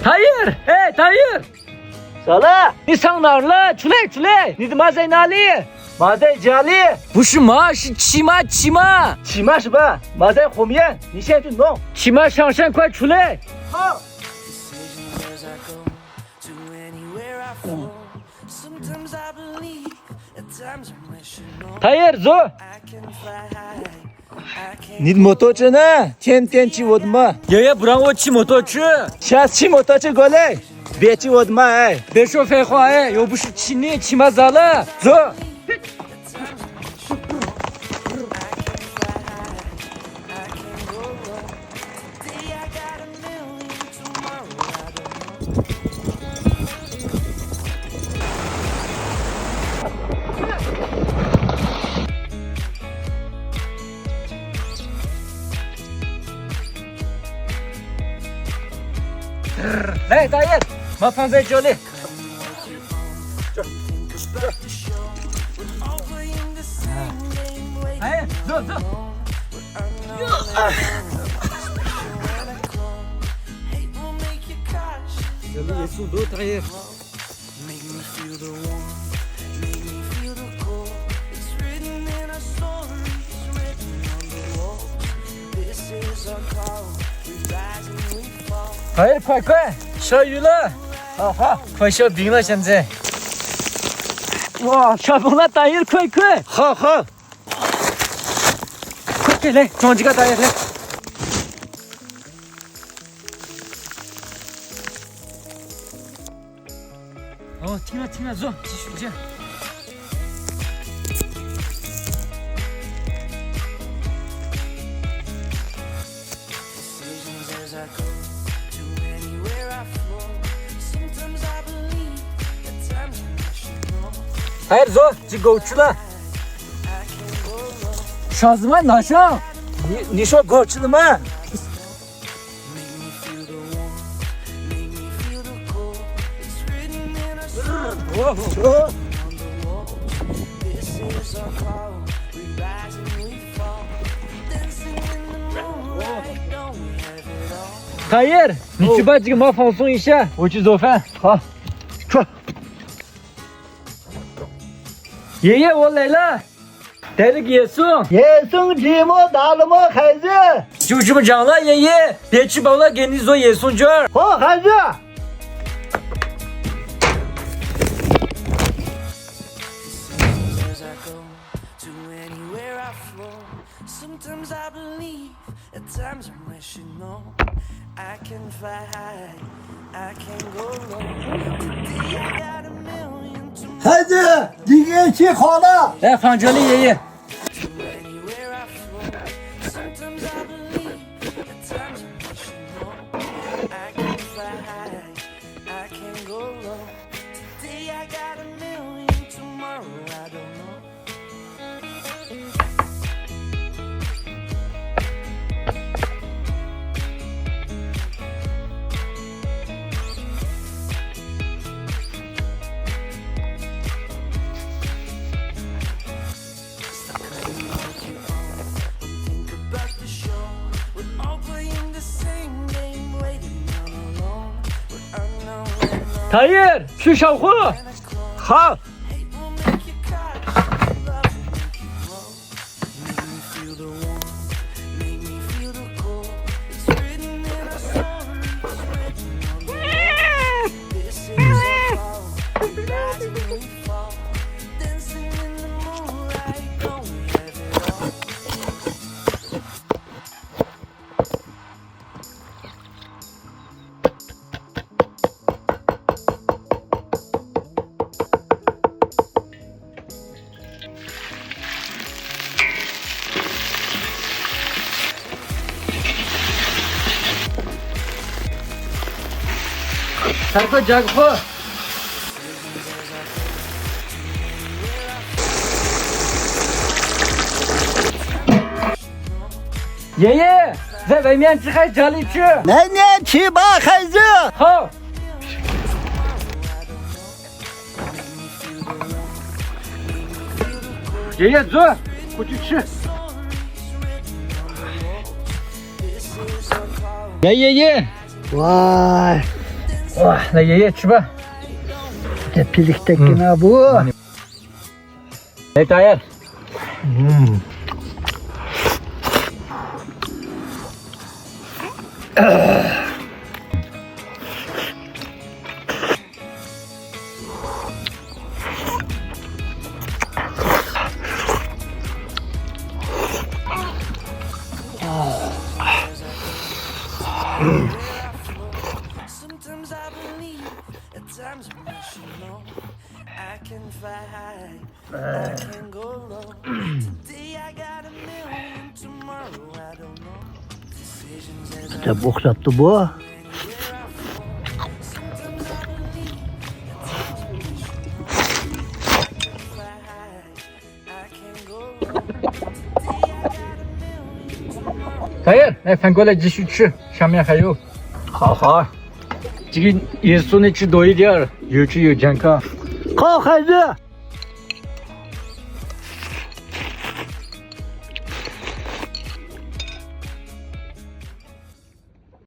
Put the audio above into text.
Tahir，哎， Tahir， 咋了？你上哪儿了？出来！你的马在哪里？马在家里。不是马，是骑马。骑马是吧？马在后面，你先去弄。骑马上山，快出来！好。Tahir， 走。你的摩托车呢？天天骑我的马。爷爷不让我骑摩托车。下次骑摩托车过来，别骑我的马哎。别说废话哎，又不是骑你，骑马咋了？走。来，大爷，马放在这里。哎，走。这里也速度，大爷。哎，快！下雨了，好，快下冰了现在。哇，下风了，大爷，快！好，快点来，装几个大爷来。哦，停了，走，继续接。孩子，走，进沟去了。啥子嘛？拿上。你说过去了吗？大爷，你去把这个马放松一下，我去做饭。好，去。爷爷，我来了，带着给送。野送寂寞大了吗，孩子？就这么讲了，爷爷，别吃饱了，给你做野送卷。好，孩子。孩子，你给洗好了。来，放这里，爷爷。大爷，去上货。好。赶快加个货。爷爷，在外面吃还是家里吃？来年去吧，孩子。好。爷爷，走，回去吃。爷爷，哇， Oh, la ye şu ba. Tepiliktekine bu. Ne tayar? Sometimes I believe, at times I'm rational. I can fly high, I can go low. Today I got a million, tomorrow I don't know. Decisions as I İşte bok yaptı bu. fly high, I can go low. Today I got a million, tomorrow. Tayar, ne fengola cişi şu. Şamya kayo. Ha ha. Jigin yesun içi doyu diyor. Yuçu yu canka. Kalk hadi.